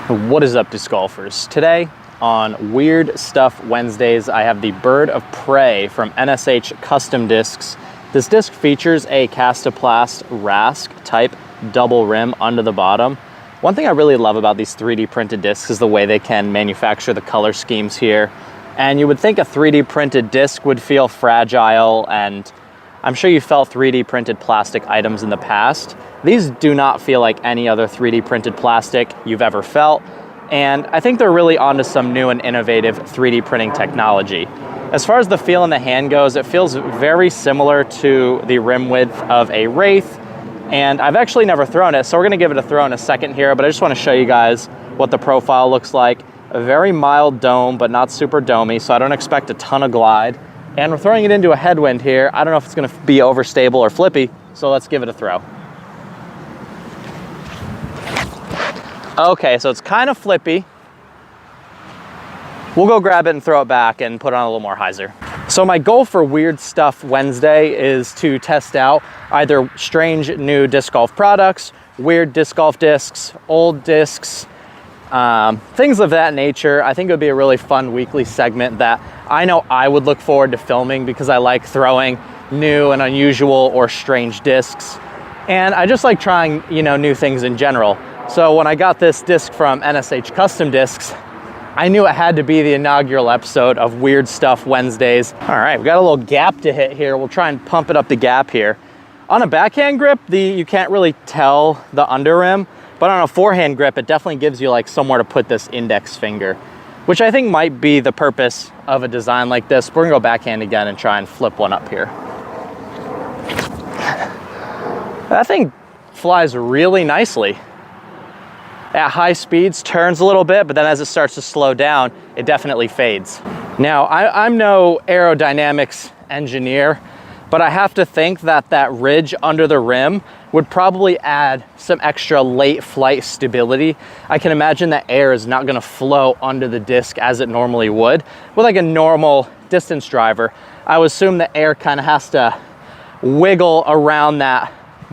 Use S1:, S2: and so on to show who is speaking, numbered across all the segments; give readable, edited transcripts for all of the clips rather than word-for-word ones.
S1: What is up, disc golfers? Today on Weird Stuff Wednesdays, I have the Bird of Prey from NSH Custom Discs. This disc features a Castoplast Rask type double rim under the bottom. One thing I really love about these 3D printed discs is the way they can manufacture the color schemes here. And you would think a 3D printed disc would feel fragile, and I'm sure you felt 3D printed plastic items in the past. These do not feel like any other 3D printed plastic you've ever felt, and I think they're really onto some new and innovative 3D printing technology. As far as the feel in the hand goes, it feels very similar to the rim width of a Wraith, and I've actually never thrown it, so we're gonna give it a throw in a second here, but I just wanna show you guys what the profile looks like. A very mild dome, but not super domey, so I don't expect a ton of glide. And we're throwing it into a headwind here. I don't know if it's gonna be overstable or flippy, so let's give it a throw. Okay, so it's kind of flippy. We'll go grab it and throw it back and put on a little more hyzer. So my goal for Weird Stuff Wednesday is to test out either strange new disc golf products, weird disc golf discs, old discs, things of that nature. I think it would be a really fun weekly segment that I know I would look forward to filming because I like throwing new and unusual or strange discs. And I just like trying, new things in general. So when I got this disc from NSH Custom Discs, I knew it had to be the inaugural episode of Weird Stuff Wednesdays. All right, we got a little gap to hit here. We'll try and pump it up the gap here. On a backhand grip, you can't really tell the under rim, but on a forehand grip, it definitely gives you like somewhere to put this index finger, which I think might be the purpose of a design like this. We're gonna go backhand again and try and flip one up here. That thing flies really nicely. At high speeds, turns a little bit, but then as it starts to slow down, it definitely fades. Now, I'm no aerodynamics engineer, but I have to think that that ridge under the rim would probably add some extra late flight stability. I can imagine that air is not gonna flow under the disc as it normally would. With like a normal distance driver, I would assume the air kind of has to wiggle around that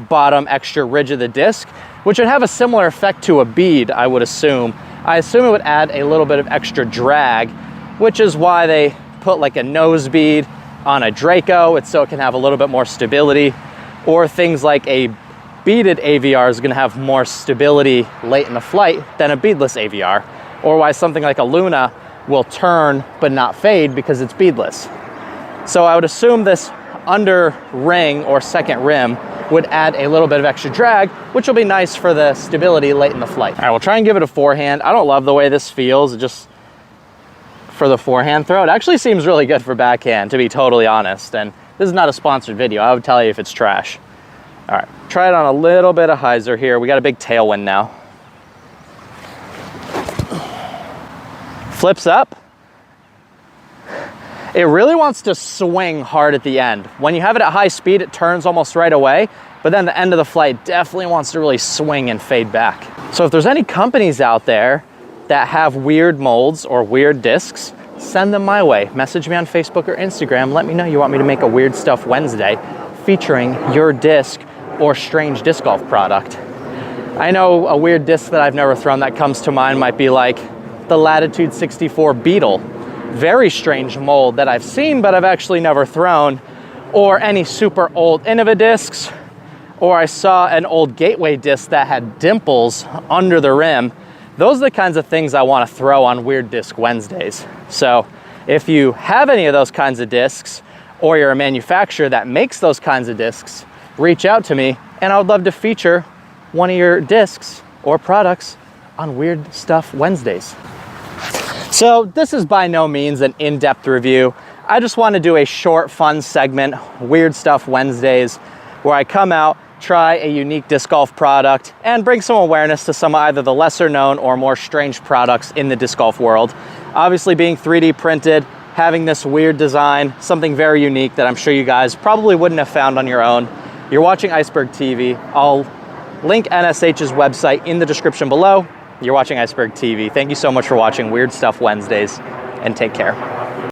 S1: bottom extra ridge of the disc, which would have a similar effect to a bead, I would assume. I assume it would add a little bit of extra drag, which is why they put like a nose bead on a Draco, so it can have a little bit more stability, or things like a beaded AVR is gonna have more stability late in the flight than a beadless AVR, or why something like a Luna will turn but not fade because it's beadless. So I would assume this under ring or second rim would add a little bit of extra drag, which will be nice for the stability late in the flight. All right, we'll try and give it a forehand. I don't love the way this feels, just for the forehand throw. It actually seems really good for backhand, to be totally honest. And this is not a sponsored video. I would tell you if it's trash. All right, try it on a little bit of hyzer here. We got a big tailwind now. Flips up. It really wants to swing hard at the end. When you have it at high speed, it turns almost right away, but then the end of the flight definitely wants to really swing and fade back. So if there's any companies out there that have weird molds or weird discs, send them my way. Message me on Facebook or Instagram. Let me know you want me to make a Weird Stuff Wednesday featuring your disc or strange disc golf product. I know a weird disc that I've never thrown that comes to mind might be like the Latitude 64 Beetle. Very strange mold that I've seen, but I've actually never thrown, or any super old Innova discs, or I saw an old Gateway disc that had dimples under the rim. Those are the kinds of things I want to throw on Weird Disc Wednesdays. So if you have any of those kinds of discs, or you're a manufacturer that makes those kinds of discs, reach out to me, and I would love to feature one of your discs or products on Weird Stuff Wednesdays. So this is by no means an in-depth review. I just want to do a short, fun segment, Weird Stuff Wednesdays, where I come out, try a unique disc golf product, and bring some awareness to some either the lesser known or more strange products in the disc golf world. Obviously being 3D printed, having this weird design, something very unique that I'm sure you guys probably wouldn't have found on your own. You're watching Iceberg TV. I'll link NSH's website in the description below. You're watching Iceberg TV. Thank you so much for watching Weird Stuff Wednesdays, and take care.